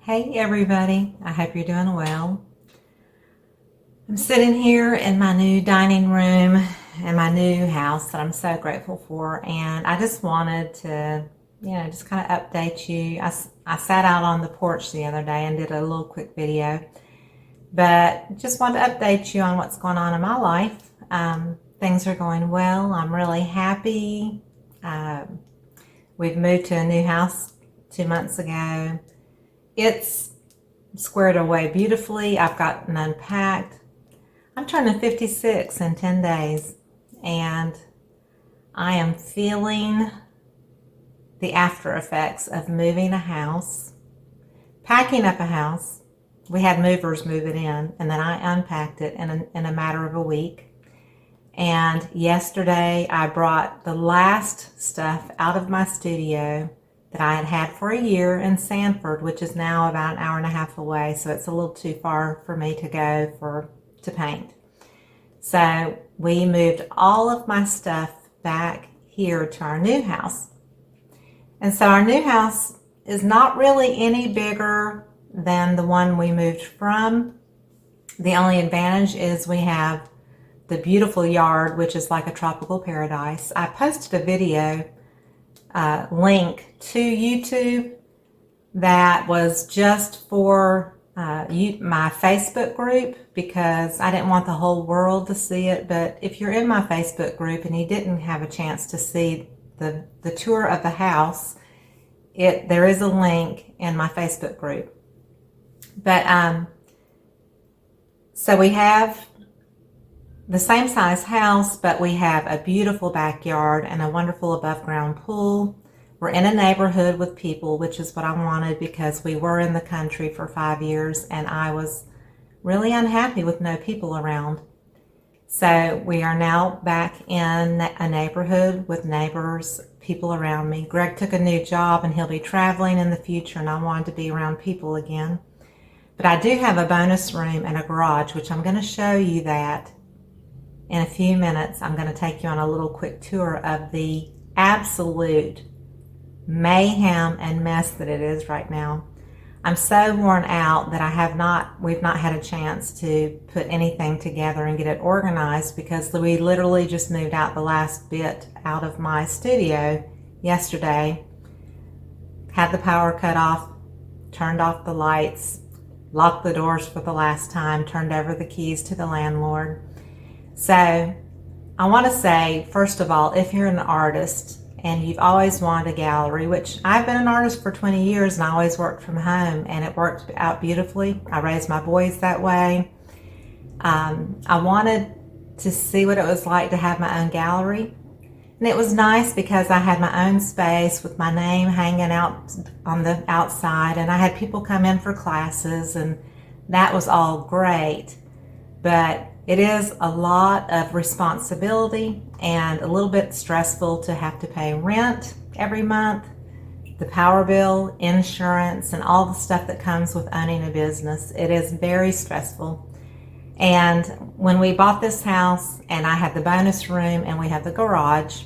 Hey everybody, I hope you're doing well. I'm sitting here in my new dining room in my new house that I'm so grateful for, and I just wanted to, just kind of update you. I sat out on the porch the other day and did a little quick video, but just wanted to update you on what's going on in my life. Things are going well. I'm really happy. We've moved to a new house 2 months ago. It's squared away beautifully. I've gotten unpacked. I'm turning 56 in 10 days, and I am feeling the after effects of moving a house, packing up a house. We had movers move it in, and then I unpacked it in a matter of a week. And yesterday I brought the last stuff out of my studio that I had had for a year in Sanford, which is now about an hour and a half away, so it's a little too far for me to go to paint. So we moved all of my stuff back here to our new house. And so our new house is not really any bigger than the one we moved from. The only advantage is we have the beautiful yard, which is like a tropical paradise. I posted a video link to YouTube that was just for my Facebook group, because I didn't want the whole world to see it. But if you're in my Facebook group and you didn't have a chance to see the tour of the house, there is a link in my Facebook group. But so we have the same size house, but we have a beautiful backyard and a wonderful above ground pool. We're in a neighborhood with people, which is what I wanted, because we were in the country for 5 years and I was really unhappy with no people around. So we are now back in a neighborhood with neighbors, people around me. Greg took a new job and he'll be traveling in the future, and I wanted to be around people again. But I do have a bonus room and a garage, which I'm going to show you that in a few minutes. I'm going to take you on a little quick tour of the absolute mayhem and mess that it is right now. I'm so worn out that we've not had a chance to put anything together and get it organized, because we literally just moved out the last bit out of my studio yesterday, had the power cut off, turned off the lights, locked the doors for the last time, turned over the keys to the landlord. So I want to say, first of all, if you're an artist and you've always wanted a gallery, which I've been an artist for 20 years and I always worked from home, and it worked out beautifully. I raised my boys that way. I wanted to see what it was like to have my own gallery. And it was nice because I had my own space with my name hanging out on the outside, and I had people come in for classes, and that was all great. But it is a lot of responsibility and a little bit stressful to have to pay rent every month, the power bill, insurance, and all the stuff that comes with owning a business. It is very stressful. And when we bought this house and I had the bonus room and we have the garage,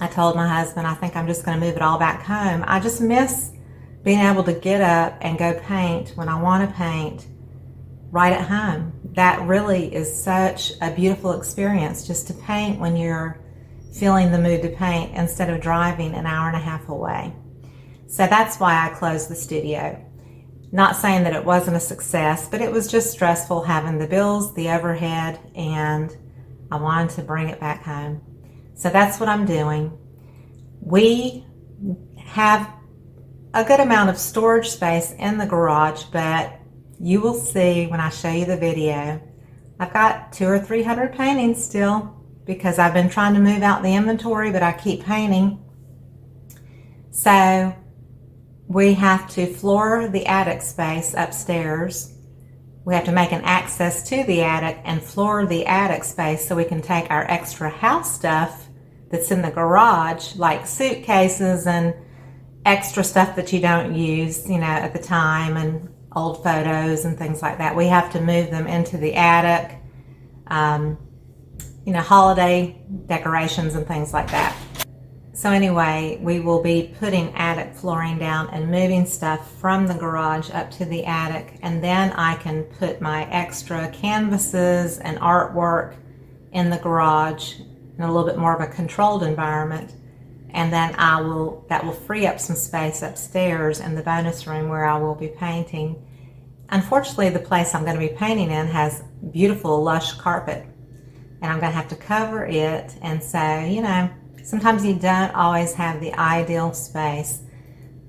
I told my husband, I think I'm just going to move it all back home. I just miss being able to get up and go paint when I want to paint right at home. That really is such a beautiful experience, just to paint when you're feeling the mood to paint instead of driving an hour and a half away. So that's why I closed the studio. Not saying that it wasn't a success, but it was just stressful having the bills, the overhead, and I wanted to bring it back home. So that's what I'm doing. We have a good amount of storage space in the garage, but you will see when I show you the video, I've got 200 or 300 paintings still, because I've been trying to move out the inventory, but I keep painting. So we have to floor the attic space upstairs. We have to make an access to the attic and floor the attic space so we can take our extra house stuff that's in the garage, like suitcases and extra stuff that you don't use, at the time, and old photos and things like that. We have to move them into the attic, holiday decorations and things like that. So anyway, we will be putting attic flooring down and moving stuff from the garage up to the attic, and then I can put my extra canvases and artwork in the garage in a little bit more of a controlled environment, and then that will free up some space upstairs in the bonus room where I will be painting. Unfortunately, the place I'm going to be painting in has beautiful lush carpet, and I'm going to have to cover it. And so, you know, sometimes you don't always have the ideal space,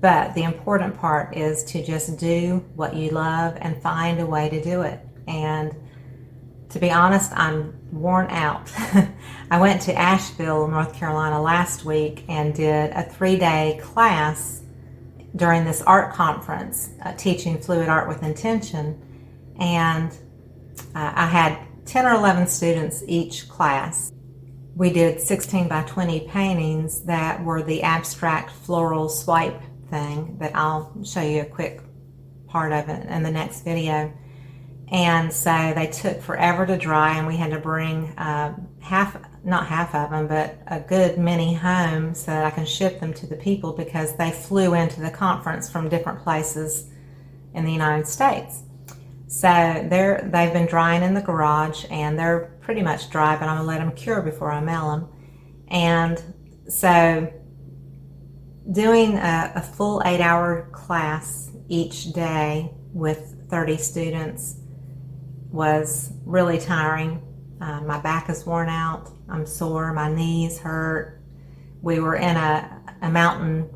but the important part is to just do what you love and find a way to do it. And to be honest, I'm worn out. I went to Asheville, North Carolina last week and did a 3-day class during this art conference, teaching fluid art with intention. And I had 10 or 11 students each class. We did 16 by 20 paintings that were the abstract floral swipe thing that I'll show you a quick part of it in the next video. And so they took forever to dry, and we had to bring not half of them, but a good many home so that I can ship them to the people, because they flew into the conference from different places in the United States. So they've been drying in the garage, and they're pretty much dry, but I'm gonna let them cure before I mail them. And so doing a full 8-hour class each day with 30 students was really tiring. My back is worn out. I'm sore. My knees hurt. We were in a mountain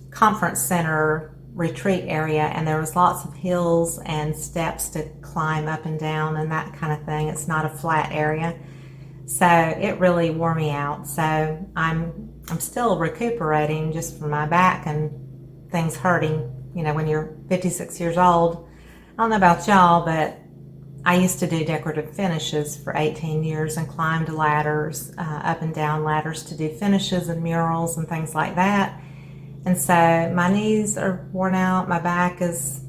conference center retreat area, and there was lots of hills and steps to climb up and down and that kind of thing. It's not a flat area. So it really wore me out. So I'm still recuperating just from my back and things hurting. You know, when you're 56 years old, I don't know about y'all, but I used to do decorative finishes for 18 years and climbed ladders, up and down ladders to do finishes and murals and things like that. And so my knees are worn out, my back is...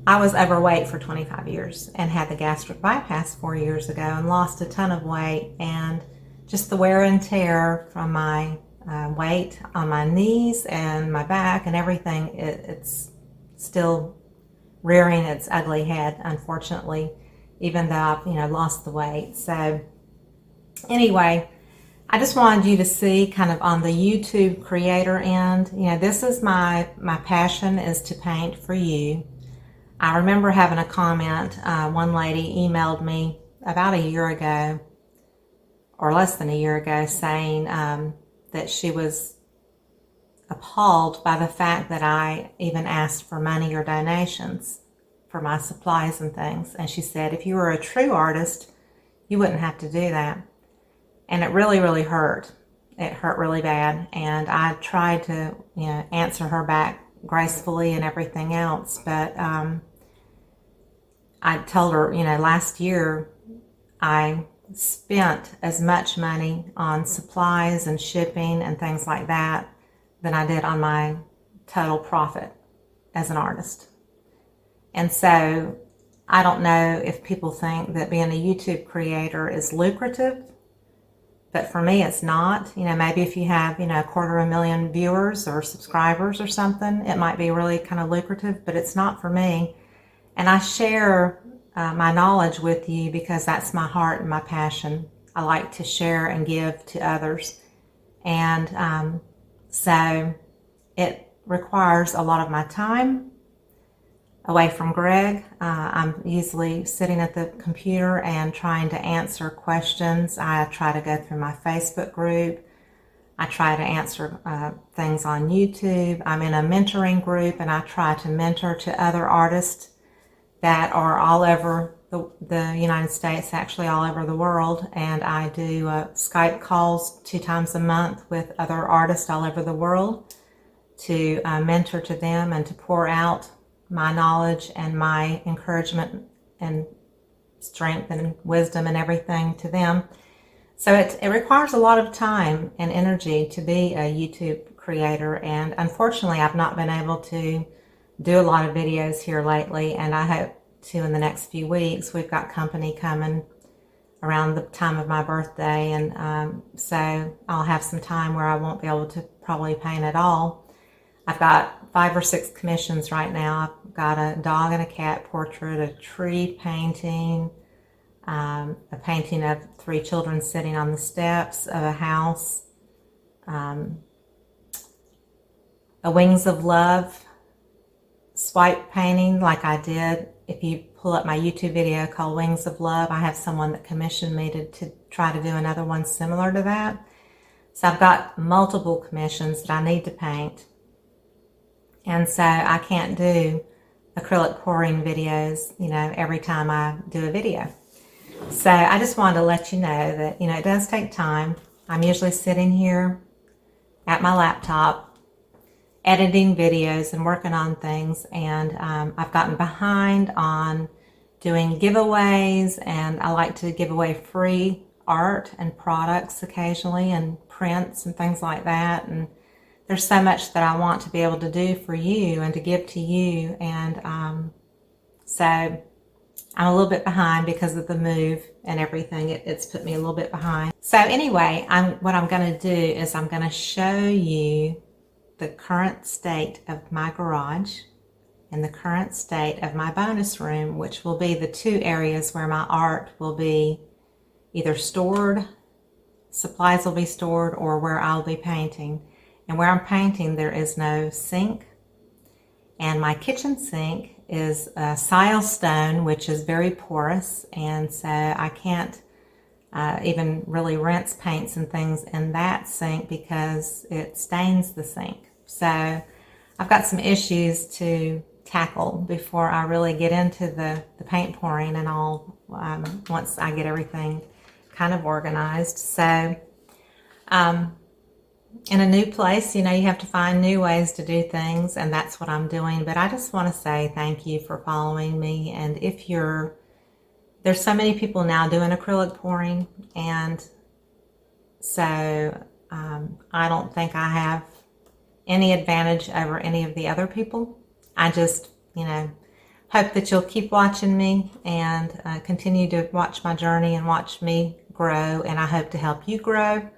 I was overweight for 25 years and had the gastric bypass 4 years ago and lost a ton of weight, and just the wear and tear from my weight on my knees and my back and everything, it's still rearing its ugly head, unfortunately, even though I've lost the weight. So anyway, I just wanted you to see kind of on the YouTube creator end, this is my passion, is to paint for you. I remember having a comment, one lady emailed me about a year ago, or less than a year ago, saying that she was appalled by the fact that I even asked for money or donations for my supplies and things. And she said, if you were a true artist, you wouldn't have to do that. And it really, really hurt. It hurt really bad. And I tried to, answer her back gracefully and everything else. But I told her, last year I spent as much money on supplies and shipping and things like that than I did on my total profit as an artist. And so I don't know if people think that being a YouTube creator is lucrative, but for me it's not. Maybe if you have, 250,000 viewers or subscribers or something, it might be really kind of lucrative, but it's not for me. And I share my knowledge with you because that's my heart and my passion. I like to share and give to others. And so it requires a lot of my time away from Greg. I'm usually sitting at the computer and trying to answer questions. I try to go through my Facebook group. I try to answer things on YouTube. I'm in a mentoring group, and I try to mentor to other artists that are all over the United States, actually all over the world. And I do Skype calls 2 times a month with other artists all over the world to mentor to them and to pour out my knowledge and my encouragement and strength and wisdom and everything to them. So it requires a lot of time and energy to be a YouTube creator, and unfortunately I've not been able to do a lot of videos here lately, and I hope to in the next few weeks. We've got company coming around the time of my birthday, and so I'll have some time where I won't be able to probably paint at all. I've got 5 or 6 commissions right now. I've got a dog and a cat portrait, a tree painting, a painting of 3 children sitting on the steps of a house, a Wings of Love swipe painting like I did. If you pull up my YouTube video called Wings of Love, I have someone that commissioned me to try to do another one similar to that. So I've got multiple commissions that I need to paint. And so I can't do acrylic pouring videos, every time I do a video. So I just wanted to let you know that, it does take time. I'm usually sitting here at my laptop editing videos and working on things, and I've gotten behind on doing giveaways, and I like to give away free art and products occasionally and prints and things like that, and there's so much that I want to be able to do for you and to give to you, and so I'm a little bit behind because of the move and everything. It's put me a little bit behind. So anyway, what I'm going to do is I'm going to show you the current state of my garage and the current state of my bonus room, which will be the 2 areas where my art will be either stored, supplies will be stored, or where I'll be painting. And where I'm painting, there is no sink. And my kitchen sink is a silestone, which is very porous, and so I can't even really rinse paints and things in that sink because it stains the sink. So I've got some issues to tackle before I really get into the paint pouring and all, once I get everything kind of organized. So in a new place, you have to find new ways to do things, and that's what I'm doing. But I just want to say thank you for following me. And there's so many people now doing acrylic pouring, and so I don't think I have any advantage over any of the other people. I just, hope that you'll keep watching me and continue to watch my journey and watch me grow, and I hope to help you grow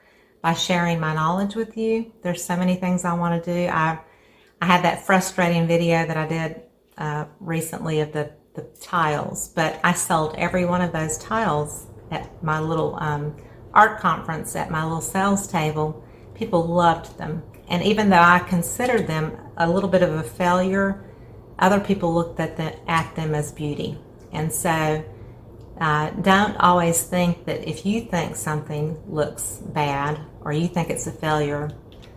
by sharing my knowledge with you. There's so many things I want to do. I had that frustrating video that I did recently of the tiles, but I sold every one of those tiles at my little art conference at my little sales table. People loved them, and even though I considered them a little bit of a failure, other people looked at them as beauty. And so don't always think that if you think something looks bad or you think it's a failure,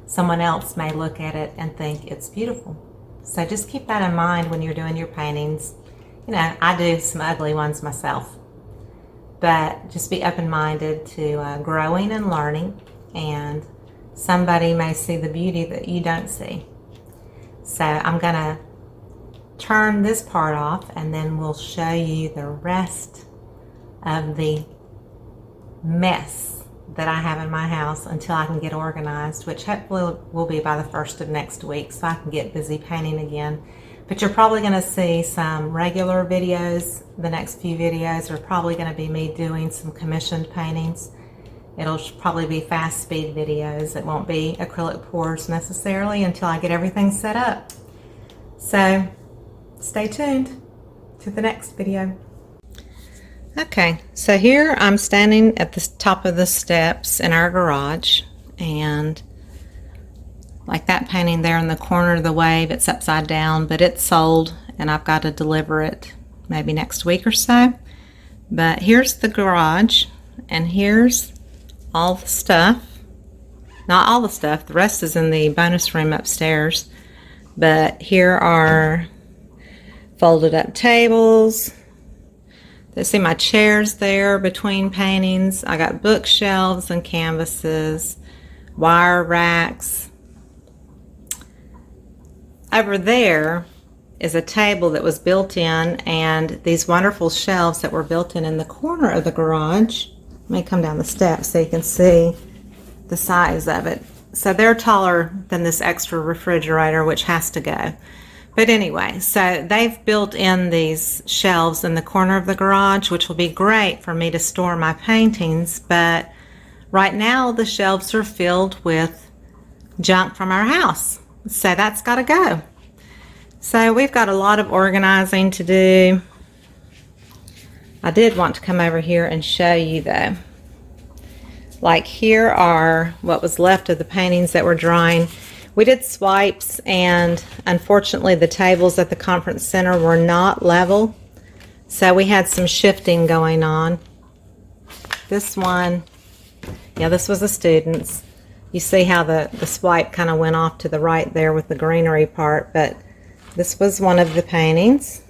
someone else may look at it and think it's beautiful. So just keep that in mind when you're doing your paintings. I do some ugly ones myself, but just be open-minded to growing and learning, and somebody may see the beauty that you don't see. So I'm going to turn this part off, and then we'll show you the rest of the mess that I have in my house until I can get organized, which hopefully will be by the 1st of next week, so I can get busy painting again. But you're probably going to see some regular videos. The next few videos are probably going to be me doing some commissioned paintings. It'll probably be fast speed videos. It won't be acrylic pours necessarily until I get everything set up. So stay tuned to the next video. Okay, so here I'm standing at the top of the steps in our garage, and like that painting there in the corner of the wave, it's upside down, but it's sold, and I've got to deliver it maybe next week or so. But here's the garage, and here's all the stuff. Not all the stuff, the rest is in the bonus room upstairs. But here are folded up tables. You see my chairs there between paintings. I got bookshelves and canvases, wire racks. Over there is a table that was built in, and these wonderful shelves that were built in the corner of the garage. Let me come down the steps so you can see the size of it. So they're taller than this extra refrigerator, which has to go. But anyway, so they've built in these shelves in the corner of the garage, which will be great for me to store my paintings. But right now the shelves are filled with junk from our house. So that's got to go. So we've got a lot of organizing to do. I did want to come over here and show you though. Like here are what was left of the paintings that were drying. We did swipes, and unfortunately the tables at the conference center were not level. So we had some shifting going on. This one, yeah, this was a student's. You see how the swipe kind of went off to the right there with the greenery part, but this was one of the paintings.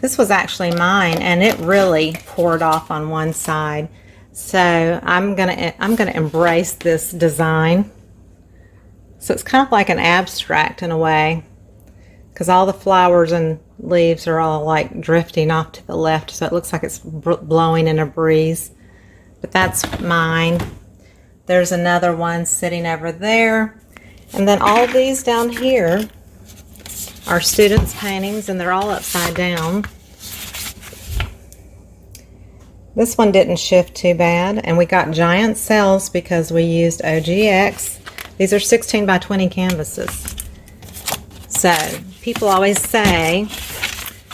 This was actually mine, and it really poured off on one side. So I'm gonna embrace this design. So it's kind of like an abstract in a way, because all the flowers and leaves are all like drifting off to the left, so it looks like it's blowing in a breeze. But that's mine. There's another one sitting over there. And then all these down here are students' paintings, and they're all upside down. This one didn't shift too bad, and we got giant cells because we used OGX. These are 16 by 20 canvases. So people always say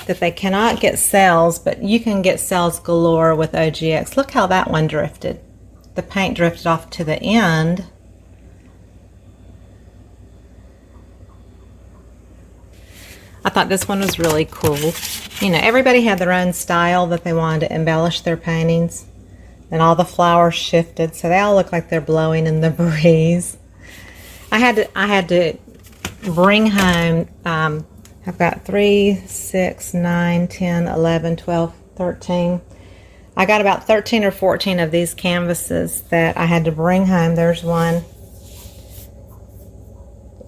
that they cannot get cells, but you can get cells galore with OGX. Look how that one drifted. The paint drifted off to the end. I thought this one was really cool. You know, everybody had their own style that they wanted to embellish their paintings. And all the flowers shifted, so they all look like they're blowing in the breeze. I had to bring home, I've got 3, 6, 9, 10, 11, 12, 13. I got about 13 or 14 of these canvases that I had to bring home. There's one.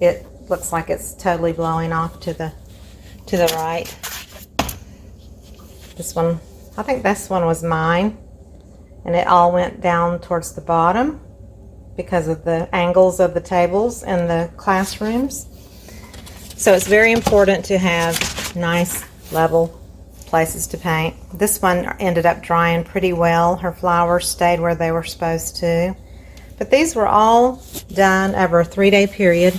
It looks like it's totally blowing off to the right. This one, I think this one was mine, and it all went down towards the bottom because of the angles of the tables in the classrooms. So it's very important to have nice level places to paint. This one ended up drying pretty well. Her flowers stayed where they were supposed to. But these were all done over a 3-day period.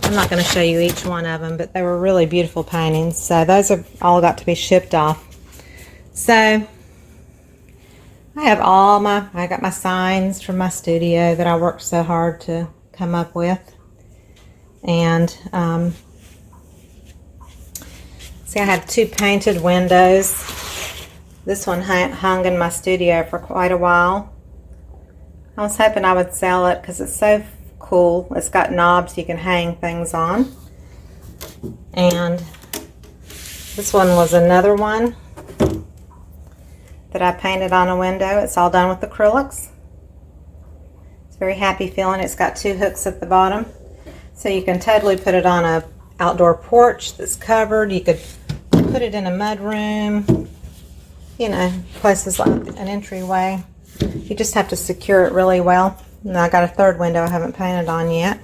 I'm not going to show you each one of them, but they were really beautiful paintings. So those have all got to be shipped off. So I have I got my signs from my studio that I worked so hard to come up with. And see, I have 2 painted windows. This one hung in my studio for quite a while. I was hoping I would sell it because it's so cool. It's got knobs you can hang things on. And this one was another one that I painted on a window. It's all done with acrylics. It's very happy feeling. It's got 2 hooks at the bottom. So you can totally put it on a outdoor porch that's covered. You could put it in a mud room, you know, places like an entryway. You just have to secure it really well. And I got a 3rd window I haven't painted on yet.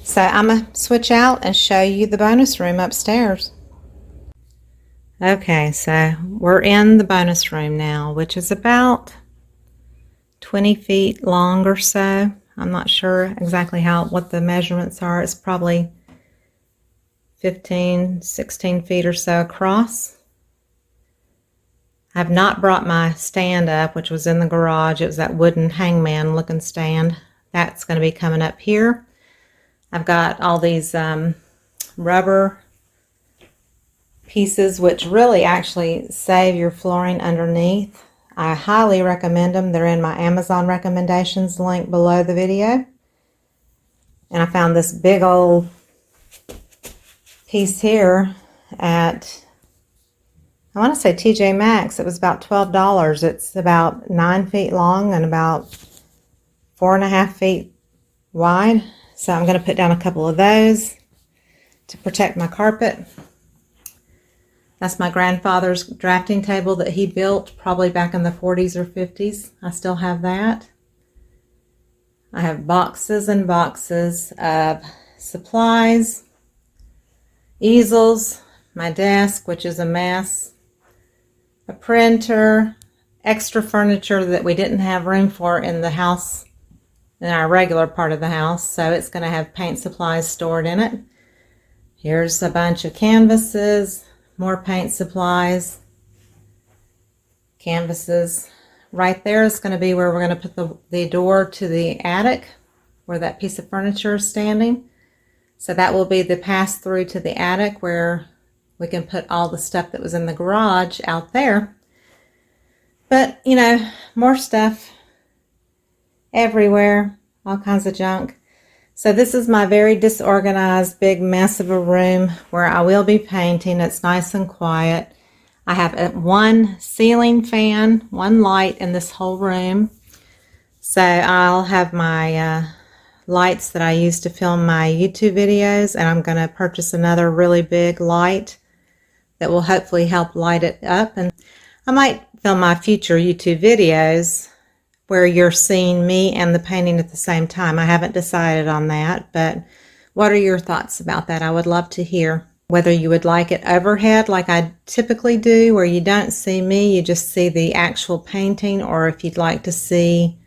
So I'm going to switch out and show you the bonus room upstairs. Okay, so we're in the bonus room now, which is about 20 feet long or so. I'm not sure exactly what the measurements are. It's probably 15, 16 feet or so across. I've not brought my stand up, which was in the garage. It was that wooden hangman looking stand. That's going to be coming up here. I've got all these rubber pieces, which really actually save your flooring underneath. I highly recommend them. They're in my Amazon recommendations link below the video. And I found this big old piece here at, I want to say TJ Maxx. It was about $12. It's about 9 feet long and about 4.5 feet wide. So I'm going to put down a couple of those to protect my carpet. That's my grandfather's drafting table that he built probably back in the 40s or 50s. I still have that. I have boxes and boxes of supplies. easels, my desk, which is a mess, a printer, extra furniture that we didn't have room for in the house, in our regular part of the house, so it's going to have paint supplies stored in it. Here's a bunch of canvases, more paint supplies, canvases. Right there is going to be where we're going to put the door to the attic, where that piece of furniture is standing. So that will be the pass through to the attic, where we can put all the stuff that was in the garage out there. But, you know, more stuff everywhere, all kinds of junk. So this is my very disorganized big mess of a room where I will be painting. It's nice and quiet. I have one ceiling fan, one light in this whole room. So I'll have my lights that I use to film my YouTube videos, and I'm going to purchase another really big light that will hopefully help light it up. And I might film my future YouTube videos where you're seeing me and the painting at the same time. I haven't decided on that, but what are your thoughts about that? I would love to hear. Whether you would like it overhead like I typically do, where you don't see me, you just see the actual painting, or if you'd like to see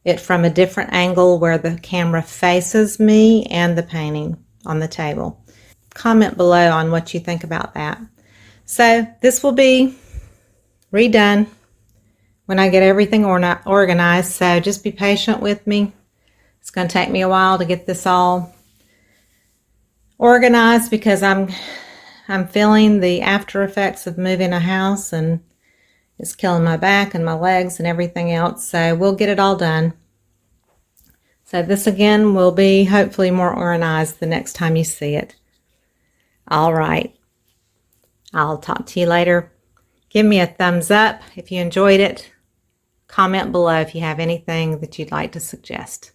it from a different angle where the camera faces me and the painting on the table. Comment below on what you think about that. So this will be redone when I get everything organized, so just be patient with me. It's going to take me a while to get this all organized because I'm feeling the after effects of moving a house, and it's killing my back and my legs and everything else. So we'll get it all done. So this again will be hopefully more organized the next time you see it. All right. I'll talk to you later. Give me a thumbs up if you enjoyed it. Comment below if you have anything that you'd like to suggest.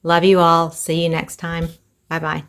Love you all. See you next time. Bye-bye.